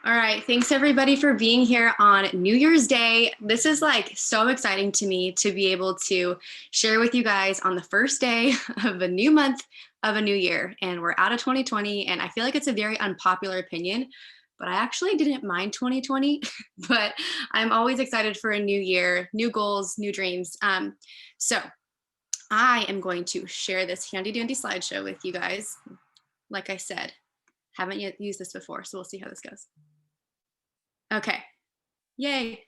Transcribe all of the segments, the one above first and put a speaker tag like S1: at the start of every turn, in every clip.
S1: All right. Thanks everybody for being here on New Year's Day. This is like so exciting to me to be able to share with you guys on the first day of a new month of a new year. And we're out of 2020. And I feel like it's a very unpopular opinion, but I actually didn't mind 2020. But I'm always excited for a new year, new goals, new dreams. So I am going to share this handy dandy slideshow with you guys. Like I said, haven't yet used this before, so we'll see how this goes. Okay, yay.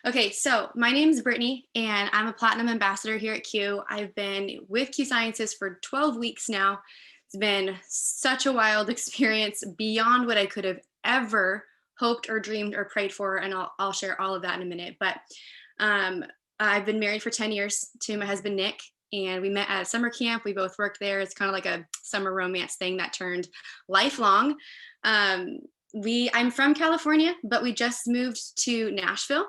S1: Okay, so my name is Brittany and I'm a Platinum Ambassador here at Q. I've been with Q Sciences for 12 weeks now. It's been such a wild experience beyond what I could have ever hoped or dreamed or prayed for, and I'll share all of that in a minute. But I've been married for 10 years to my husband, Nick, and we met at a summer camp. We both worked there. It's kind of like a summer romance thing that turned lifelong. I'm from California, but we just moved to Nashville.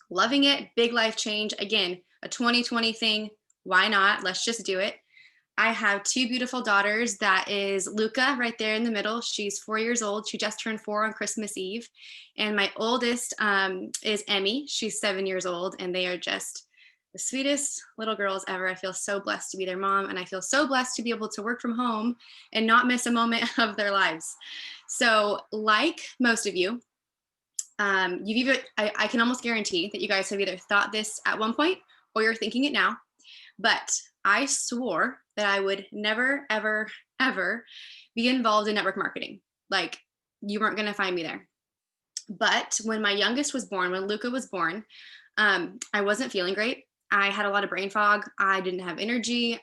S1: Loving it. Big life change. Again, a 2020 thing. Why not? Let's just do it. I have two beautiful daughters. That is Luca right there in the middle. She's 4 years old. She just turned 4 on Christmas Eve. And my oldest is Emmy. She's 7 years old, and they are just the sweetest little girls ever. I feel so blessed to be their mom, and I feel so blessed to be able to work from home and not miss a moment of their lives. So like most of you, I can almost guarantee that you guys have either thought this at one point or you're thinking it now, but I swore that I would never, ever, ever be involved in network marketing. Like, you weren't going to find me there. But when my youngest was born, when Luca was born, I wasn't feeling great. I had a lot of brain fog. I didn't have energy.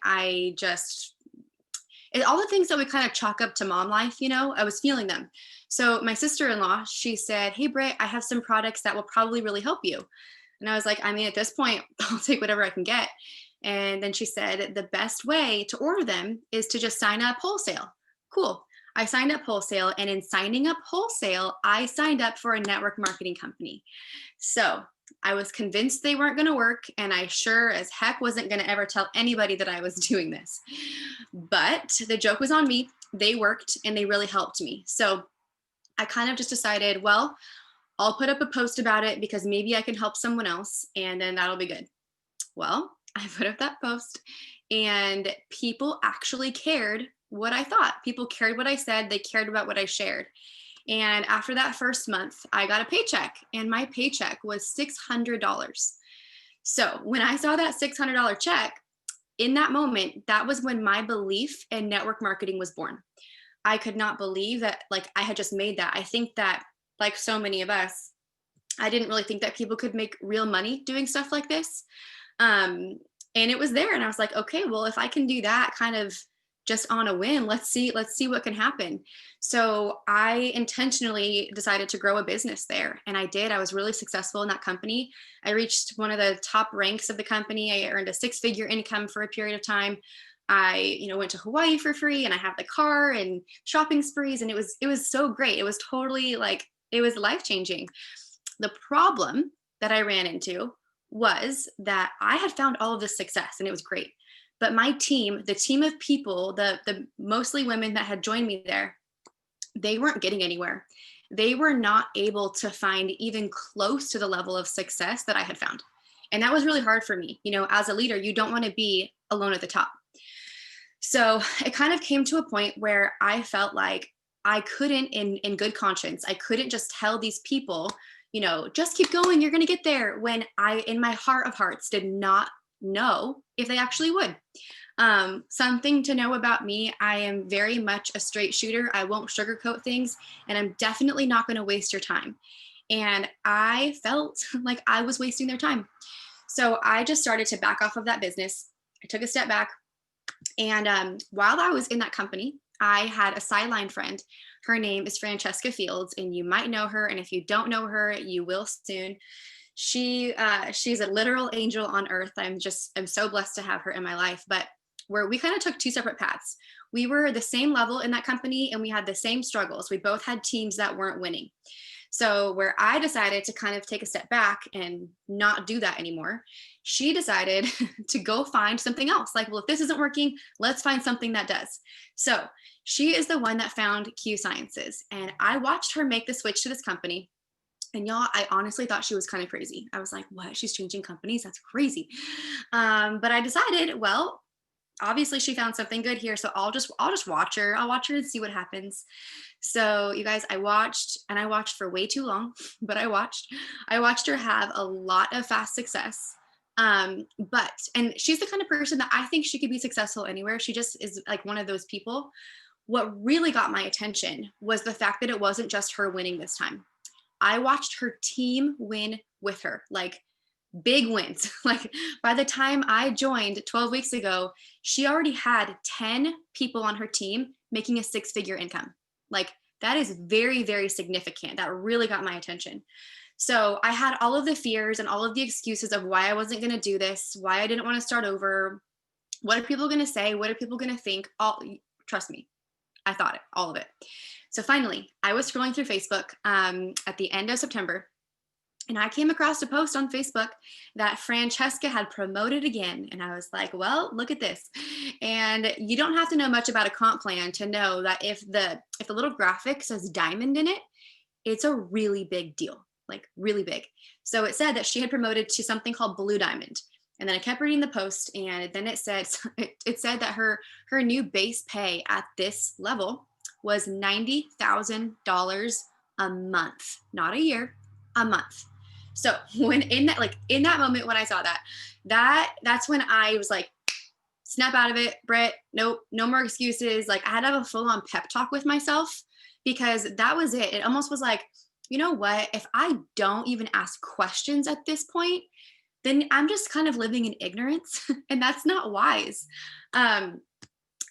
S1: All the things that we kind of chalk up to mom life, I was feeling them. So my sister-in-law, she said, "Hey, Britt, I have some products that will probably really help you." And I was like, at this point, I'll take whatever I can get. And then she said, the best way to order them is to just sign up wholesale. Cool. I signed up wholesale. And in signing up wholesale, I signed up for a network marketing company. So I was convinced they weren't going to work, and I sure as heck wasn't going to ever tell anybody that I was doing this. But the joke was on me. They worked, and they really helped me. So I kind of just decided, well, I'll put up a post about it because maybe I can help someone else, and then that'll be good. Well, I put up that post, and people actually cared what I thought. People cared what I said. They cared about what I shared. And after that first month, I got a paycheck, and my paycheck was $600. So when I saw that $600 check, in that moment, that was when my belief in network marketing was born. I could not believe that, like, I had just made that. I think that, like so many of us, I didn't really think that people could make real money doing stuff like this. And it was there, and I was like, okay, well, if I can do that kind of just on a whim, let's see what can happen. So I intentionally decided to grow a business there, and I did. I was really successful in that company. I reached one of the top ranks of the company. I earned a 6-figure income for a period of time. I, went to Hawaii for free, and I have the car and shopping sprees, and it was so great. It was totally it was life-changing. The problem that I ran into was that I had found all of this success, and it was great. But my team, the team of people, the mostly women that had joined me there, they weren't getting anywhere. They were not able to find even close to the level of success that I had found. And that was really hard for me. As a leader, you don't want to be alone at the top. So it kind of came to a point where I felt like I couldn't, in good conscience, I couldn't just tell these people, just keep going, you're going to get there, when I, in my heart of hearts, did not know if they actually would. Something to know about me, I am very much a straight shooter. I won't sugarcoat things, and I'm definitely not going to waste your time. And I felt like I was wasting their time. So I just started to back off of that business. I took a step back. And while I was in that company, I had a sideline friend. Her name is Francesca Fields, and you might know her. And if you don't know her, you will soon. She's a literal angel on earth. I'm so blessed to have her in my life. But where we kind of took two separate paths. We were the same level in that company, and we had the same struggles. We both had teams that weren't winning. So where I decided to kind of take a step back and not do that anymore, she decided to go find something else. Like, well, if this isn't working, let's find something that does. So She is the one that found Q Sciences. And I watched her make the switch to this company. And y'all, I honestly thought she was kind of crazy. I was like, what? She's changing companies? That's crazy. But I decided, well, obviously she found something good here. So I'll just watch her. I'll watch her and see what happens. So you guys, I watched for way too long, but I watched her have a lot of fast success. And she's the kind of person that I think she could be successful anywhere. She just is like one of those people. What really got my attention was the fact that it wasn't just her winning this time. I watched her team win with her, like big wins. Like by the time I joined 12 weeks ago, she already had 10 people on her team making a 6-figure income. Like that is very, very significant. That really got my attention. So I had all of the fears and all of the excuses of why I wasn't going to do this, why I didn't want to start over. What are people going to say? What are people going to think? Trust me, I thought it, all of it. So finally, I was scrolling through Facebook at the end of September, and I came across a post on Facebook that Francesca had promoted again. And I was like, well, look at this. And you don't have to know much about a comp plan to know that if the little graphic says diamond in it, it's a really big deal, like really big. So it said that she had promoted to something called Blue Diamond. And then I kept reading the post, and then it said that her new base pay at this level was $90,000 a month, not a year, a month. So when in that moment when I saw that's when I was like, snap out of it, Britt. Nope, no more excuses. Like I had to have a full-on pep talk with myself, because that was it. It almost was like, you know what? If I don't even ask questions at this point, then I'm just kind of living in ignorance, and that's not wise.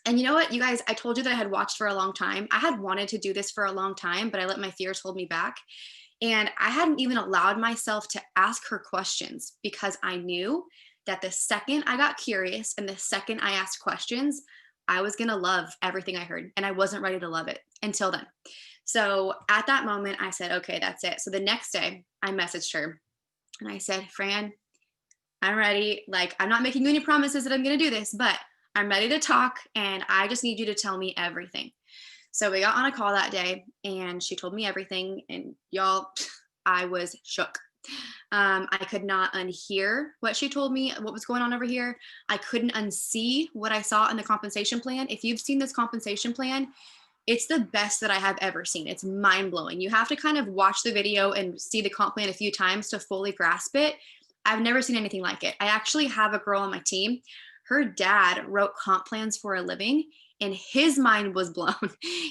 S1: And you know what, you guys, I told you that I had watched for a long time. I had wanted to do this for a long time, but I let my fears hold me back. And I hadn't even allowed myself to ask her questions, because I knew that the second I got curious and the second I asked questions, I was going to love everything I heard. And I wasn't ready to love it until then. So at that moment, I said, okay, that's it. So the next day I messaged her and I said, Fran, I'm ready. Like, I'm not making you any promises that I'm going to do this, but I'm ready to talk. And I just need you to tell me everything. So we got on a call that day, and she told me everything. And y'all, I was shook. I could not unhear what she told me, what was going on over here. I couldn't unsee what I saw in the compensation plan. If you've seen this compensation plan, it's the best that I have ever seen. It's mind blowing. You have to kind of watch the video and see the comp plan a few times to fully grasp it. I've never seen anything like it. I actually have a girl on my team. Her dad wrote comp plans for a living, and his mind was blown.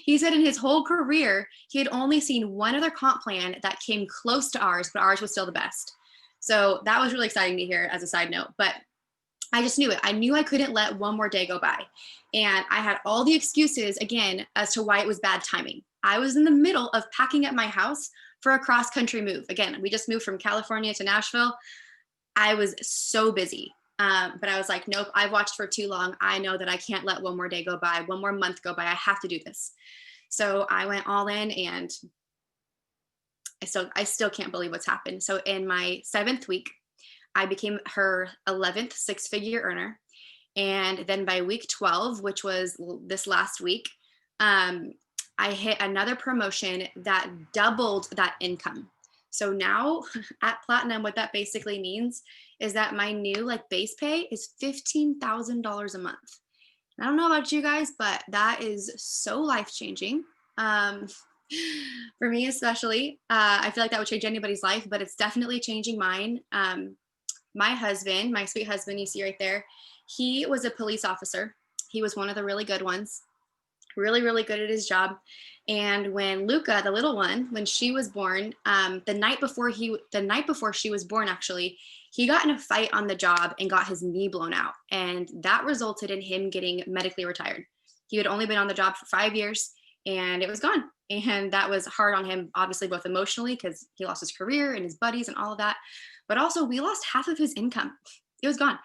S1: He said in his whole career, he had only seen one other comp plan that came close to ours, but ours was still the best. So that was really exciting to hear as a side note, but I just knew it. I knew I couldn't let one more day go by. And I had all the excuses again as to why it was bad timing. I was in the middle of packing up my house for a cross-country move. Again, we just moved from California to Nashville. I was so busy. But I was like, nope, I've watched for too long. I know that I can't let one more day go by, one more month go by. I have to do this. So I went all in, and I still can't believe what's happened. So in my 7th week, I became her 11th 6-figure earner. And then by week 12, which was this last week, I hit another promotion that doubled that income. So now at Platinum, what that basically means is that my new base pay is $15,000 a month. I don't know about you guys, but that is so life-changing. For me especially, I feel like that would change anybody's life, but it's definitely changing mine. My husband, my sweet husband, you see right there, he was a police officer. He was one of the really good ones, really, really good at his job. And when Luca, the little one, when she was born, the night before she was born, actually, he got in a fight on the job and got his knee blown out. And that resulted in him getting medically retired. He had only been on the job for 5 years, and it was gone. And that was hard on him, obviously, both emotionally, because he lost his career and his buddies and all of that. But also, we lost half of his income. It was gone.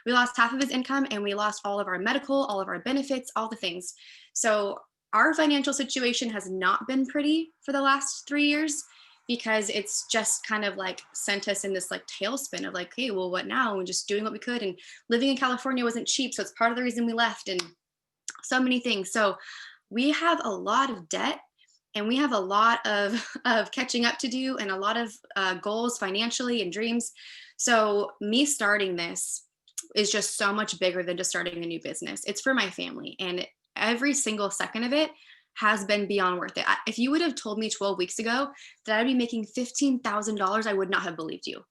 S1: We lost half of his income, and we lost all of our medical, all of our benefits, all the things. So our financial situation has not been pretty for the last 3 years, because it's just kind of sent us in this tailspin of hey, well, what now? And just doing what we could. And living in California wasn't cheap. So it's part of the reason we left, and so many things. So we have a lot of debt and we have a lot of, of catching up to do and a lot of goals financially and dreams. So, me starting this is just so much bigger than just starting a new business. It's for my family. And every single second of it has been beyond worth it. If you would have told me 12 weeks ago that I'd be making $15,000, I would not have believed you.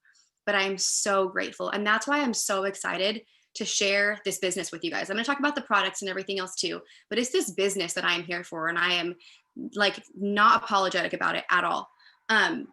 S1: But I am so grateful. And that's why I'm so excited to share this business with you guys. I'm going to talk about the products and everything else too, but it's this business that I am here for. And I am like not apologetic about it at all. Um,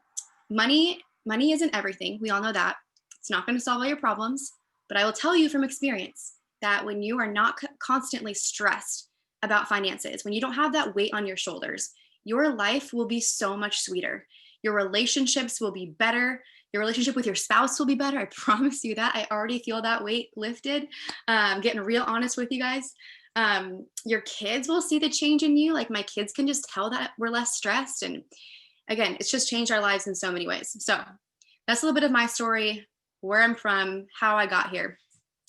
S1: money isn't everything. We all know that. It's not going to solve all your problems, but I will tell you from experience that when you are not constantly stressed about finances, when you don't have that weight on your shoulders, your life will be so much sweeter. Your relationships will be better. Your relationship with your spouse will be better. I promise you that. I already feel that weight lifted. Getting real honest with you guys. Your kids will see the change in you. Like my kids can just tell that we're less stressed. And again, it's just changed our lives in so many ways. So that's a little bit of my story, where I'm from, how I got here.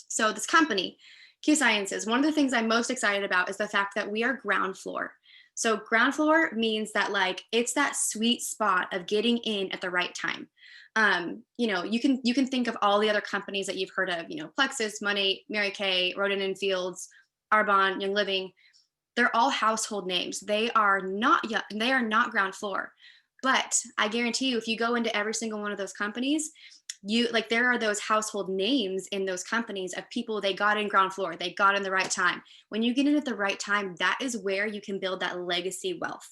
S1: So this company, Q Sciences, one of the things I'm most excited about is the fact that we are ground floor. So ground floor means that like it's that sweet spot of getting in at the right time. You can think of all the other companies that you've heard of, Plexus, Money, Mary Kay, Roden and Fields, Arbonne, Young Living. They're all household names. They are not ground floor. But I guarantee you, if you go into every single one of those companies, there are those household names in those companies of people they got in ground floor, they got in the right time. When you get in at the right time, that is where you can build that legacy wealth.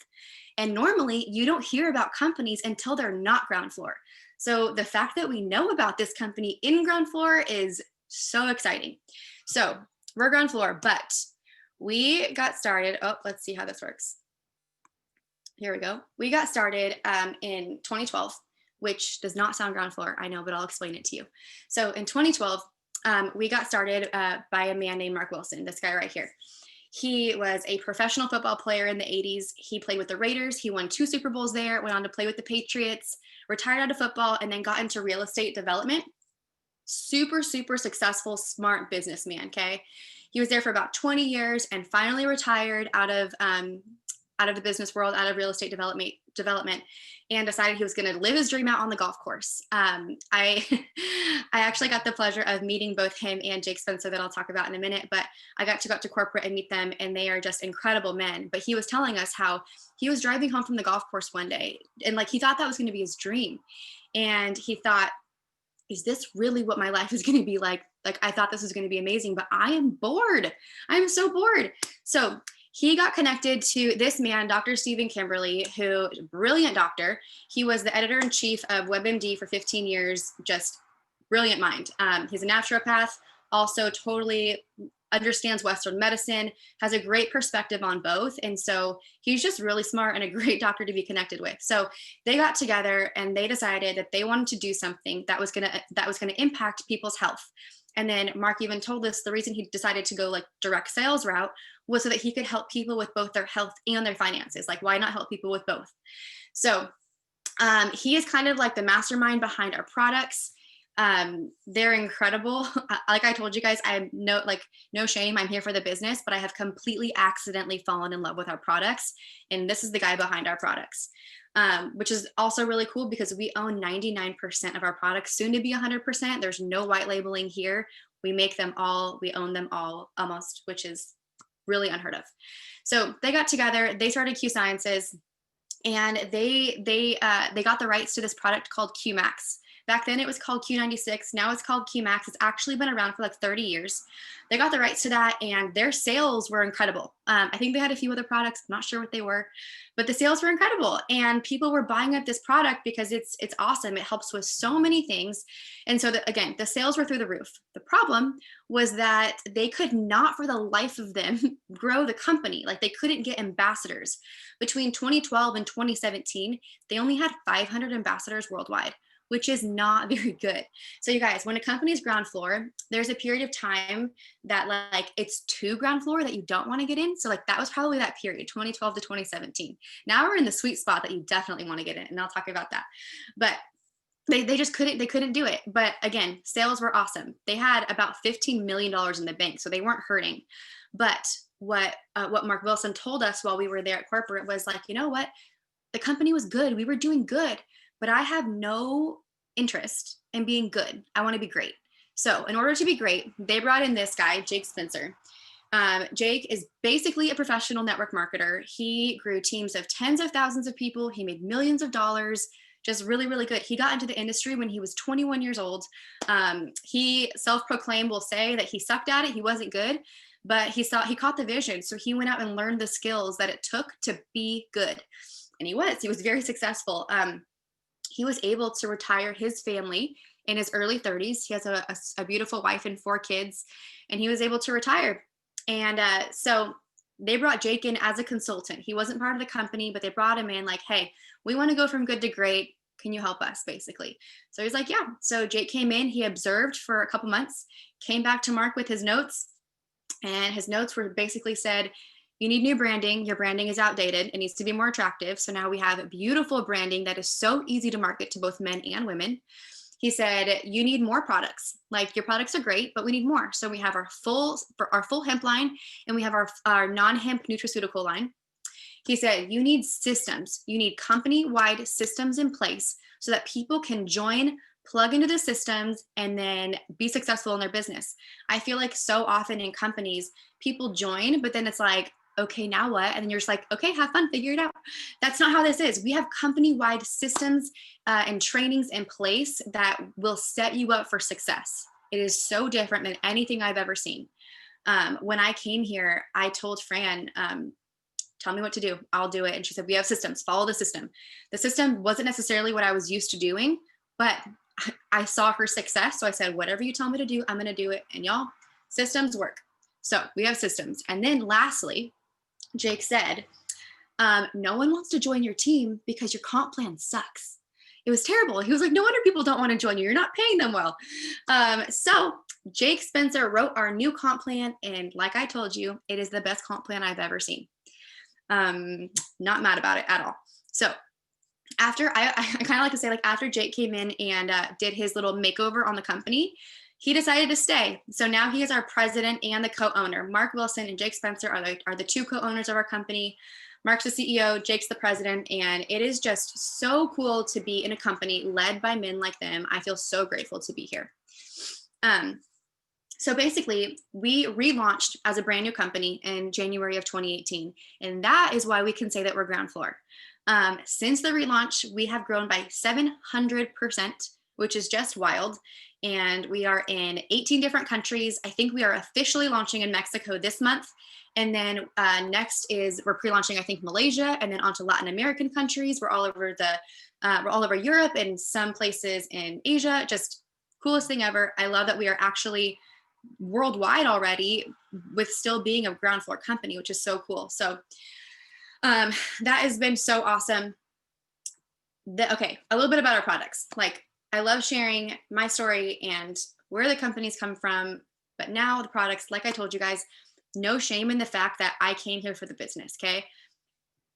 S1: And normally you don't hear about companies until they're not ground floor. So the fact that we know about this company in ground floor is so exciting. So we're ground floor, but we got started. Oh, let's see how this works. Here we go. We got started in 2012, which does not sound ground floor, I know, but I'll explain it to you. So in 2012, we got started by a man named Mark Wilson, this guy right here. He was a professional football player in the 80s. He played with the Raiders. He won 2 Super Bowls there, went on to play with the Patriots, retired out of football, and then got into real estate development. Super, super successful, smart businessman, okay? He was there for about 20 years and finally retired out of the business world, out of real estate development, and decided he was going to live his dream out on the golf course. I actually got the pleasure of meeting both him and Jake Spencer, that I'll talk about in a minute, but I got to go up to corporate and meet them, and they are just incredible men. But he was telling us how he was driving home from the golf course one day, and like he thought that was going to be his dream. And he thought, is this really what my life is going to be like? Like, I thought this was going to be amazing, but I am bored. I'm so bored. So he got connected to this man, Dr. Stephen Kimberly, who is a brilliant doctor. He was the editor-in-chief of WebMD for 15 years, just brilliant mind. He's a naturopath, also totally understands Western medicine, has a great perspective on both. And so he's just really smart and a great doctor to be connected with. So they got together and they decided that they wanted to do something that was gonna impact people's health. And then Mark even told us the reason he decided to go like direct sales route was so that he could help people with both their health and their finances. Like, why not help people with both? So he is kind of like the mastermind behind our products. They're incredible. Like I told you guys, I'm no shame. I'm here for the business, but I have completely accidentally fallen in love with our products. And this is the guy behind our products, which is also really cool because we own 99% of our products, soon to be 100%. There's no white labeling here. We make them all, we own them all almost, which is really unheard of. So they got together, they started Q Sciences, and they got the rights to this product called Q Max. Back then it was called Q96. Now it's called Q Max. It's actually been around for like 30 years. They got the rights to that and their sales were incredible. I think they had a few other products. I'm not sure what they were, but the sales were incredible. And people were buying up this product because it's awesome. It helps with so many things. And so again, the sales were through the roof. The problem was that they could not for the life of them grow the company. Like they couldn't get ambassadors. Between 2012 and 2017, they only had 500 ambassadors worldwide, which is not very good. So you guys, when a company is ground floor, there's a period of time that like it's too ground floor that you don't want to get in. So like that was probably that period, 2012 to 2017. Now we're in the sweet spot that you definitely want to get in, and I'll talk about that. But they just couldn't do it. But again, sales were awesome. They had about $15 million in the bank, so they weren't hurting. But what Mark Wilson told us while we were there at corporate was like, you know what? The company was good. We were doing good, but I have no interest in being good. I want to be great. So in order to be great, they brought in this guy, Jake Spencer. Jake is basically a professional network marketer. He grew teams of tens of thousands of people. He made millions of dollars, just really, really good. He got into the industry when he was 21 years old. He self-proclaimed will say that he sucked at it. He wasn't good, but he caught the vision. So he went out and learned the skills that it took to be good. And he was very successful. He was able to retire his family in his early 30s. He has a beautiful wife and 4 kids, and he was able to retire. And so they brought Jake in as a consultant. He wasn't part of the company, but they brought him in like, hey, we want to go from good to great. Can you help us, basically? So he's like, yeah. So Jake came in, he observed for a couple months, came back to Mark with his notes, and his notes were basically said, you need new branding. Your branding is outdated. It needs to be more attractive. So now we have beautiful branding that is so easy to market to both men and women. He said, you need more products. Like, your products are great, but we need more. So we have our full hemp line, and we have our non-hemp nutraceutical line. He said, you need systems. You need company-wide systems in place so that people can join, plug into the systems, and then be successful in their business. I feel like so often in companies, people join, but then it's like, okay, now what? And then you're just like, okay, have fun, figure it out. That's not how this is. We have company-wide systems and trainings in place that will set you up for success. It is so different than anything I've ever seen. When I came here, I told Fran, tell me what to do. I'll do it. And she said, we have systems, follow the system. The system wasn't necessarily what I was used to doing, but I saw her success. So I said, whatever you tell me to do, I'm going to do it. And y'all, systems work. So we have systems. And then lastly, Jake said, no one wants to join your team because your comp plan sucks. It was terrible. He was like, no wonder people don't want to join you. You're not paying them well. So Jake Spencer wrote our new comp plan. And like I told you, it is the best comp plan I've ever seen. Not mad about it at all. So after, I kind of like to say, like, after Jake came in and did his little makeover on the company, he decided to stay. So now he is our president and the co-owner. Mark Wilson and Jake Spencer are the 2 co-owners of our company. Mark's the CEO, Jake's the president, and it is just so cool to be in a company led by men like them. I feel so grateful to be here. So basically, we relaunched as a brand new company in January of 2018, and that is why we can say that we're ground floor. Since the relaunch, we have grown by 700%, which is just wild. And we are in 18 different countries. I think we are officially launching in Mexico this month. And then next is we're pre-launching, I think, Malaysia, and then onto Latin American countries. We're all over Europe and some places in Asia. Just coolest thing ever. I love that we are actually worldwide already with still being a ground floor company, which is so cool. So that has been so awesome. Okay, a little bit about our products. Like, I love sharing my story and where the companies come from, but now the products, like I told you guys, no shame in the fact that I came here for the business, okay?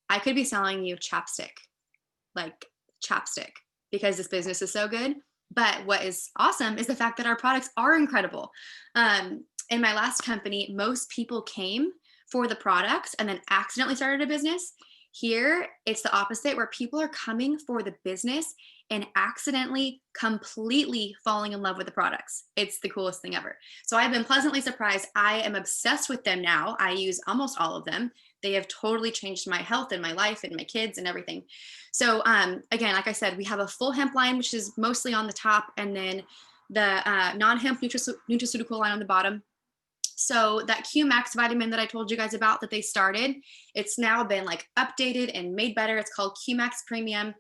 S1: I could be selling you chapstick, because this business is so good. But what is awesome is the fact that our products are incredible. In my last company, most people came for the products and then accidentally started a business. Here, it's the opposite, where people are coming for the business and accidentally completely falling in love with the products. It's the coolest thing ever. So I've been pleasantly surprised. I am obsessed with them now. I use almost all of them. They have totally changed my health and my life and my kids and everything. So again, like I said, we have a full hemp line, which is mostly on the top, and then the non-hemp nutraceutical line on the bottom. So that QMax vitamin that I told you guys about that they started, it's now been like updated and made better. It's called QMax Premium.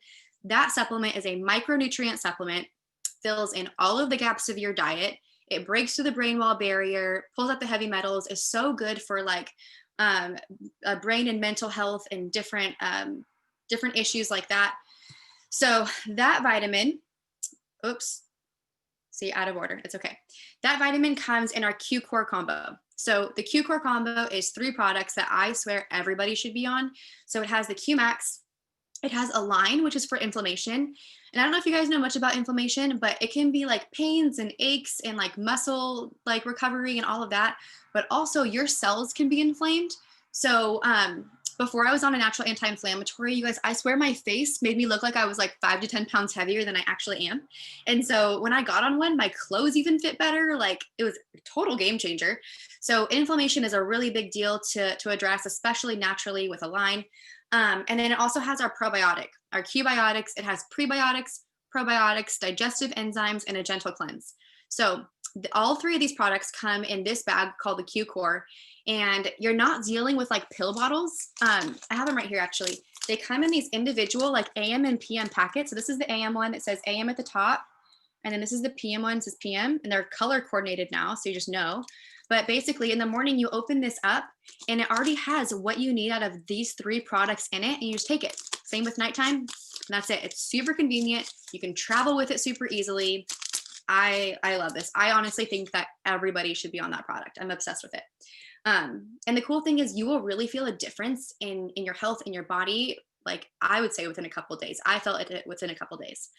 S1: That supplement is a micronutrient supplement, fills in all of the gaps of your diet. It breaks through the brain wall barrier, pulls out the heavy metals, is so good for like brain and mental health and different issues like that. So that vitamin, out of order, it's okay. That vitamin comes in our QCore combo. So the QCore combo is 3 products that I swear everybody should be on. So it has the QMax, It has Align, which is for inflammation. And I don't know if you guys know much about inflammation, but it can be like pains and aches and like muscle like recovery and all of that. But also your cells can be inflamed. So before I was on a natural anti-inflammatory, you guys, I swear my face made me look like I was like 5 to 10 pounds heavier than I actually am. And so when I got on one, my clothes even fit better. Like it was a total game changer. So inflammation is a really big deal to address, especially naturally with Align. And then it also has our probiotic, our Qbiotics. It has prebiotics, probiotics, digestive enzymes, and a gentle cleanse. So all three of these products come in this bag called the QCore, and you're not dealing with like pill bottles. I have them right here actually. They come in these individual like AM and PM packets. So this is the AM one. It says AM at the top. And then this is the PM one, it says PM, and they're color coordinated now, so you just know. But basically in the morning you open this up and it already has what you need out of these three products in it, and you just take it. Same with nighttime, and that's it. It's super convenient. You can travel with it super easily. I love this. I honestly think that everybody should be on that product. I'm obsessed with it. And the cool thing is you will really feel a difference in your health, in your body. Like I would say within a couple of days. I felt it within a couple of days.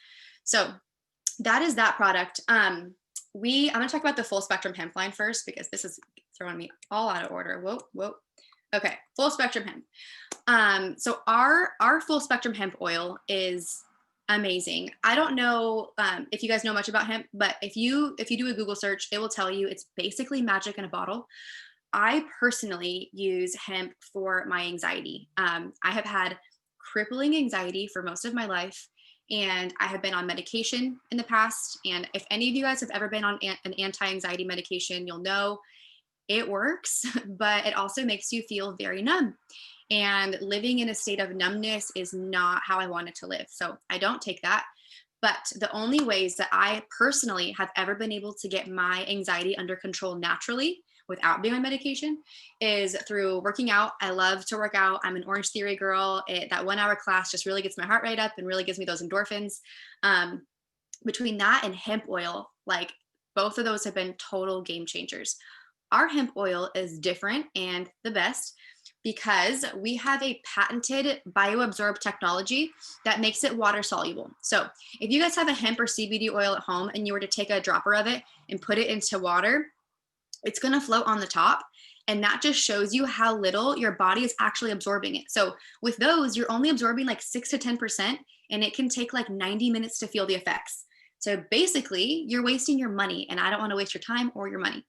S1: So that is that product. I'm gonna talk about the full spectrum hemp line first, because this is throwing me all out of order. Whoa. Okay, full spectrum hemp. So our full spectrum hemp oil is amazing. I don't know if you guys know much about hemp, but if you do a Google search, it will tell you it's basically magic in a bottle. I personally use hemp for my anxiety. I have had crippling anxiety for most of my life, and I have been on medication in the past. And if any of you guys have ever been on an anti-anxiety medication, you'll know it works, but it also makes you feel very numb. And living in a state of numbness is not how I wanted to live. So I don't take that. But the only ways that I personally have ever been able to get my anxiety under control naturally without being on medication is through working out. I love to work out. I'm an Orange Theory girl. That 1 hour class just really gets my heart rate up and really gives me those endorphins. Between that and hemp oil, like both of those have been total game changers. Our hemp oil is different and the best because we have a patented bioabsorb technology that makes it water soluble. So if you guys have a hemp or CBD oil at home and you were to take a dropper of it and put it into water, it's going to float on the top. And that just shows you how little your body is actually absorbing it. So with those, you're only absorbing like 6 to 10%, and it can take like 90 minutes to feel the effects. So basically you're wasting your money, and I don't want to waste your time or your money.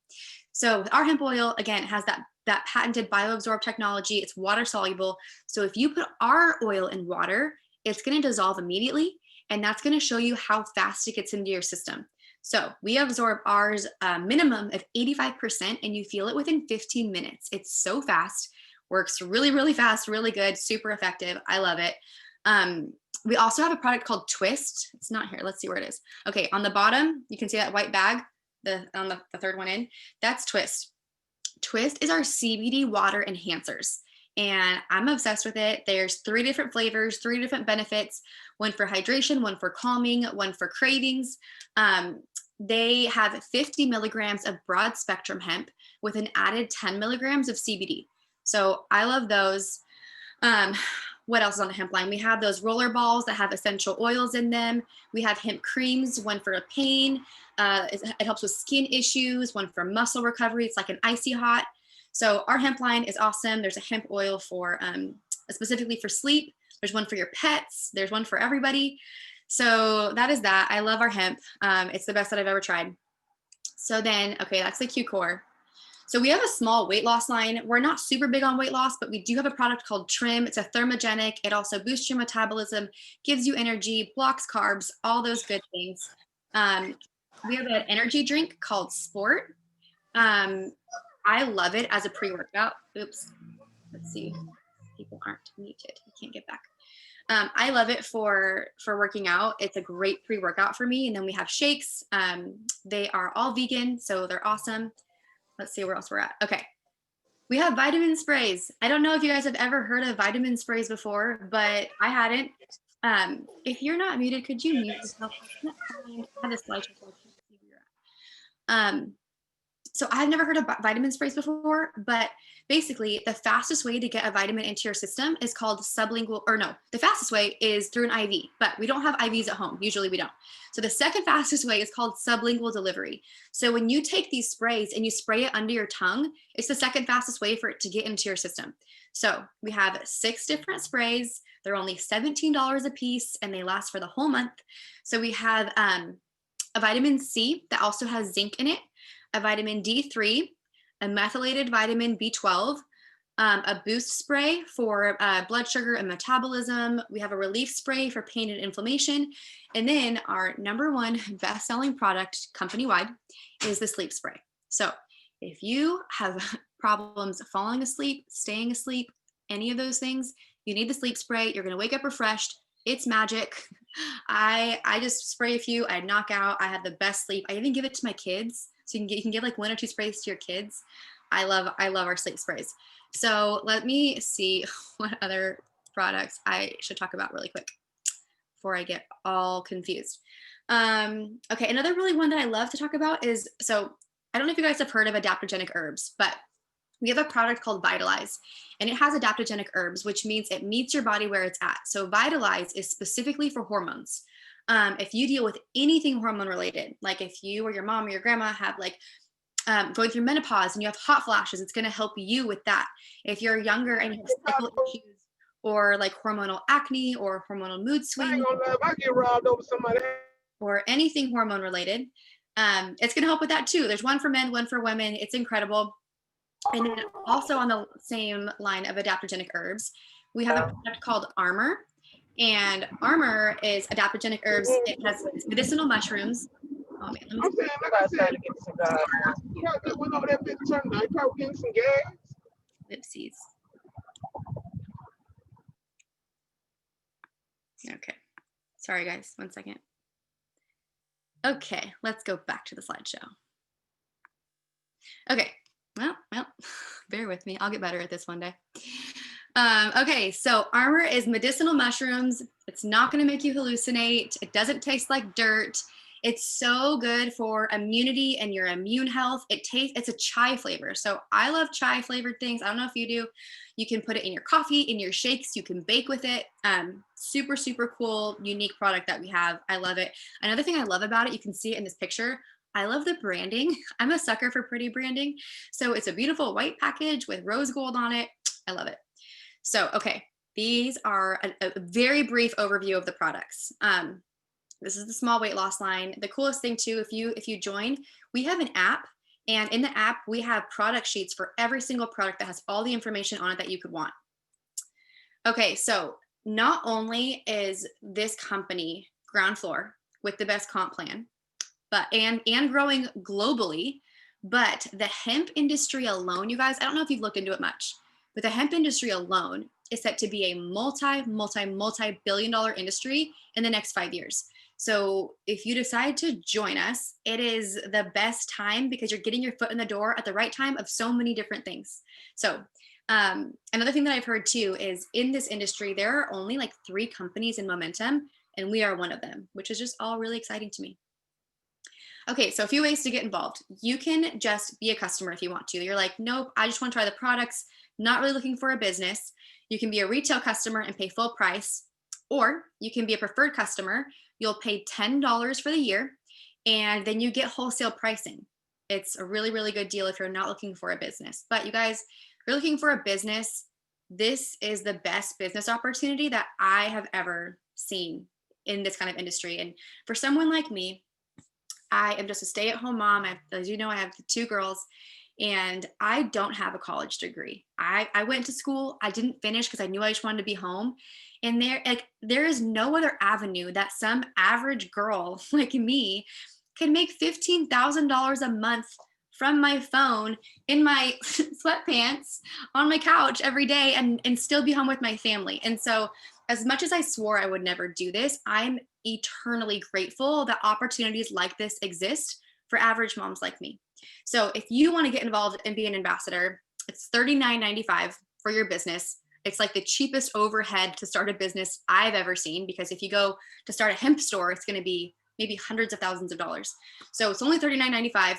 S1: So with our hemp oil, again, it has that patented bioabsorb technology. It's water soluble. So if you put our oil in water, it's going to dissolve immediately. And that's going to show you how fast it gets into your system. So we absorb ours a minimum of 85%, and you feel it within 15 minutes. It's so fast, works really, really fast, really good, super effective. I love it. We also have a product called Twist. It's not here. Let's see where it is. Okay, on the bottom, you can see that white bag, on the third one in. That's Twist. Twist is our CBD water enhancers, and I'm obsessed with it. There's 3 different flavors, 3 different benefits, one for hydration, one for calming, one for cravings. They have 50 milligrams of broad spectrum hemp with an added 10 milligrams of CBD. So I love those. What else is on the hemp line? We have those roller balls that have essential oils in them. We have hemp creams, one for pain. It helps with skin issues, one for muscle recovery. It's like an icy hot. So our hemp line is awesome. There's a hemp oil for specifically for sleep. There's one for your pets. There's one for everybody. So that is that. I love our hemp. It's the best that I've ever tried. So then, okay, that's the QCore. So we have a small weight loss line. We're not super big on weight loss, but we do have a product called Trim. It's a thermogenic. It also boosts your metabolism, gives you energy, blocks carbs, all those good things. We have an energy drink called Sport. I love it as a pre-workout. Oops, let's see. People aren't muted. I can't get back. I love it for working out. It's a great pre-workout for me. And then we have shakes. They are all vegan, so they're awesome. Let's see where else we're at. Okay. We have vitamin sprays. I don't know if you guys have ever heard of vitamin sprays before, but I hadn't. If you're not muted, could you mute yourself? I have a slideshow. So I've never heard of vitamin sprays before, but basically the fastest way to get a vitamin into your system is called sublingual, or no, the fastest way is through an IV, but we don't have IVs at home. Usually we don't. So the second fastest way is called sublingual delivery. So when you take these sprays and you spray it under your tongue, it's the second fastest way for it to get into your system. So we have 6 different sprays. They're only $17 a piece and they last for the whole month. So we have a vitamin C that also has zinc in it, a vitamin D3, a methylated vitamin B12, a boost spray for blood sugar and metabolism. We have a relief spray for pain and inflammation. And then our #1 best-selling product company-wide is the sleep spray. So if you have problems falling asleep, staying asleep, any of those things, you need the sleep spray. You're going to wake up refreshed. It's magic. I just spray a few, I knock out, I have the best sleep. I even give it to my kids. So you can give like 1 or 2 sprays to your kids. I love our sleep sprays. So let me see what other products I should talk about really quick before I get all confused. Okay, another really one that I love to talk about is, so I don't know if you guys have heard of adaptogenic herbs, but we have a product called Vitalize, and it has adaptogenic herbs, which means it meets your body where it's at. So Vitalize is specifically for hormones. If you deal with anything hormone related, like if you or your mom or your grandma have like going through menopause and you have hot flashes, it's going to help you with that. If you're younger and you have cycle issues or like hormonal acne or hormonal mood swings,
S2: I get robbed over somebody
S1: or anything hormone related, it's going to help with that too. There's one for men, one for women. It's incredible. And then also on the same line of adaptogenic herbs, we have a product called Armor. And Armor is adaptogenic herbs. It has medicinal mushrooms. Oh man, let me
S2: I'm saying, like I said, probably went over that bitch turned out, probably getting some gas.
S1: Oopsies. Okay. Sorry guys, 1 second. Okay, let's go back to the slideshow. Okay. Well, bear with me. I'll get better at this one day. Okay, so Armor is medicinal mushrooms. It's not going to make you hallucinate. It doesn't taste like dirt. It's so good for immunity and your immune health. It's a chai flavor. So I love chai flavored things. I don't know if you do. You can put it in your coffee, in your shakes. You can bake with it. Super, super cool, unique product that we have. I love it. Another thing I love about it, you can see it in this picture. I love the branding. I'm a sucker for pretty branding. So it's a beautiful white package with rose gold on it. I love it. So, okay, these are a very brief overview of the products. This is the small weight loss line. The coolest thing too, if you join, we have an app, and in the app, we have product sheets for every single product that has all the information on it that you could want. Okay, so not only is this company ground floor with the best comp plan, but and growing globally, but the hemp industry alone, you guys, I don't know if you've looked into it much, but the hemp industry alone is set to be a multi-billion-dollar industry in the next 5 years. So if you decide to join us, it is the best time because you're getting your foot in the door at the right time of so many different things. So another thing that I've heard too is in this industry, there are only like 3 companies in momentum, and we are one of them, which is just all really exciting to me. Okay, so a few ways to get involved. You can just be a customer if you want to. You're like, nope, I just want to try the products, not really looking for a business. You can be a retail customer and pay full price, or you can be a preferred customer. You'll pay $10 for the year, and then you get wholesale pricing. It's a really, really good deal if you're not looking for a business. But you guys, if you're looking for a business, this is the best business opportunity that I have ever seen in this kind of industry. And for someone like me, I am just a stay-at-home mom. As you know, I have 2 girls, and I don't have a college degree. I went to school. I didn't finish because I knew I just wanted to be home. And there is no other avenue that some average girl like me can make $15,000 a month from my phone in my sweatpants on my couch every day and still be home with my family. And so as much as I swore I would never do this, I'm eternally grateful that opportunities like this exist for average moms like me. So if you want to get involved and be an ambassador, it's $39.95 for your business. It's like the cheapest overhead to start a business I've ever seen, because if you go to start a hemp store, it's going to be maybe hundreds of thousands of dollars. So it's only $39.95.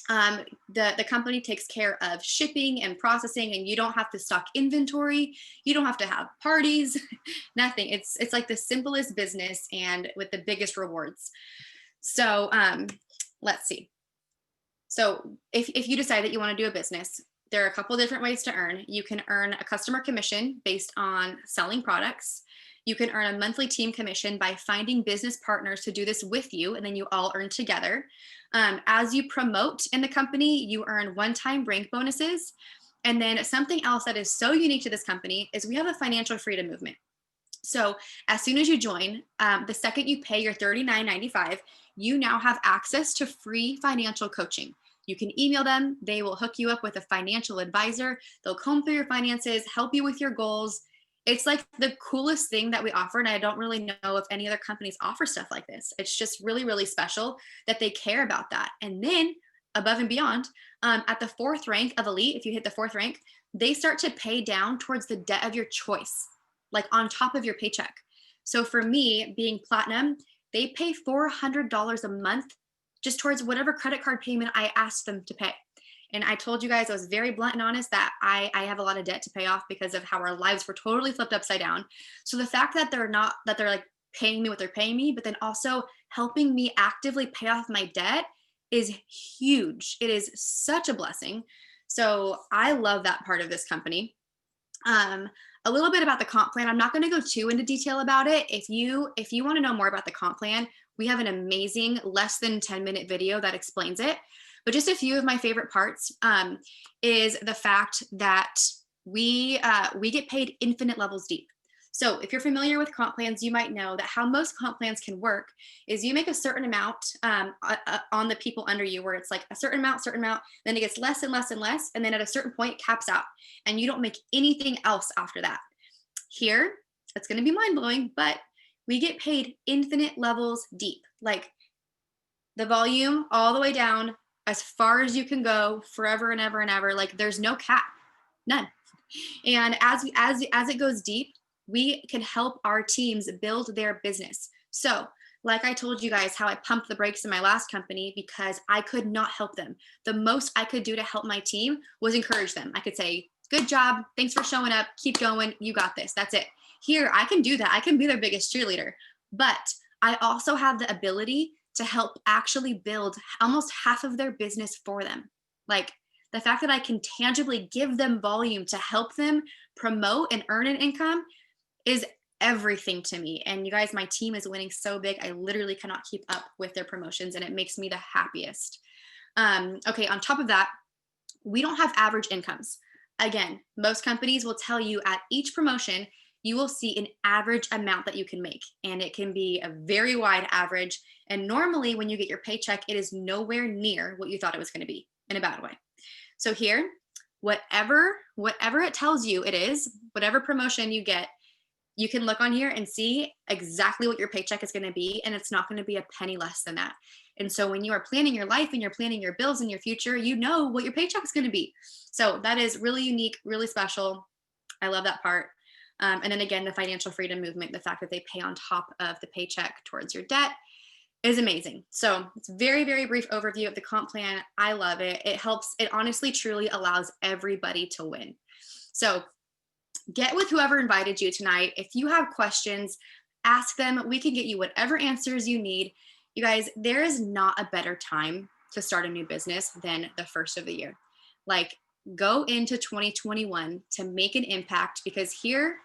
S1: The company takes care of shipping and processing, and you don't have to stock inventory. You don't have to have parties, nothing. It's like the simplest business and with the biggest rewards. So let's see. So if you decide that you want to do a business, there are a couple different ways to earn. You can earn a customer commission based on selling products. You can earn a monthly team commission by finding business partners to do this with you, and then you all earn together. As you promote in the company, you earn one-time rank bonuses. And then something else that is so unique to this company is we have a financial freedom movement. So as soon as you join, the second you pay your $39.95, you now have access to free financial coaching. You can email them. They will hook you up with a financial advisor. They'll comb through your finances, help you with your goals. It's like the coolest thing that we offer. And I don't really know if any other companies offer stuff like this. It's just really, really special that they care about that. And then above and beyond, at the fourth rank of elite, if you hit the fourth rank, they start to pay down towards the debt of your choice, like on top of your paycheck. So for me, being platinum, they pay $400 a month just towards whatever credit card payment I asked them to pay. And I told you guys, I was very blunt and honest that I have a lot of debt to pay off because of how our lives were totally flipped upside down. So the fact that they're like paying me what they're paying me, but then also helping me actively pay off my debt is huge. It is such a blessing. So I love that part of this company. A little bit about the comp plan. I'm not going to go too into detail about it. If you want to know more about the comp plan, we have an amazing less than 10-minute video that explains it. But just a few of my favorite parts is the fact that we get paid infinite levels deep. So if you're familiar with comp plans, you might know that how most comp plans can work is you make a certain amount on the people under you, where it's like a certain amount, then it gets less and less and less. And then at a certain point, it caps out and you don't make anything else after that. Here, it's going to be mind blowing, but we get paid infinite levels deep, like the volume all the way down as far as you can go, forever and ever and ever. Like there's no cap, none. And as it goes deep, we can help our teams build their business. So like I told you guys how I pumped the brakes in my last company because I could not help them. The most I could do to help my team was encourage them. I could say, good job. Thanks for showing up. Keep going. You got this. That's it. Here, I can do that. I can be their biggest cheerleader. But I also have the ability to help actually build almost half of their business for them. Like the fact that I can tangibly give them volume to help them promote and earn an income is everything to me. And you guys, my team is winning so big, I literally cannot keep up with their promotions, and it makes me the happiest. Okay, on top of that, we don't have average incomes. Again, most companies will tell you at each promotion, you will see an average amount that you can make. And it can be a very wide average. And normally when you get your paycheck, it is nowhere near what you thought it was going to be in a bad way. So here, whatever it tells you it is, whatever promotion you get, you can look on here and see exactly what your paycheck is going to be. And it's not going to be a penny less than that. And so when you are planning your life and you're planning your bills in your future, you know what your paycheck is going to be. So that is really unique, really special. I love that part. And then again, the financial freedom movement, the fact that they pay on top of the paycheck towards your debt is amazing. So it's a very, very brief overview of the comp plan. I love it. It helps. It honestly, truly allows everybody to win. So get with whoever invited you tonight. If you have questions, ask them. We can get you whatever answers you need. You guys, there is not a better time to start a new business than the first of the year. Like, go into 2021 to make an impact, because here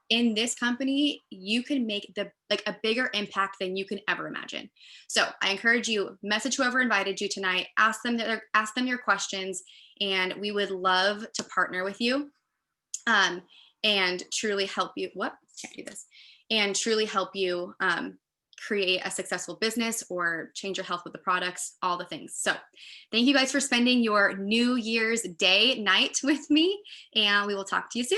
S1: in this company, you can make a bigger impact than you can ever imagine. So I encourage you, message whoever invited you tonight, ask them your questions, and we would love to partner with you. And truly help you, can't do this, and truly help you create a successful business or change your health with the products, all the things. So thank you guys for spending your New Year's Day night with me, and we will talk to you soon.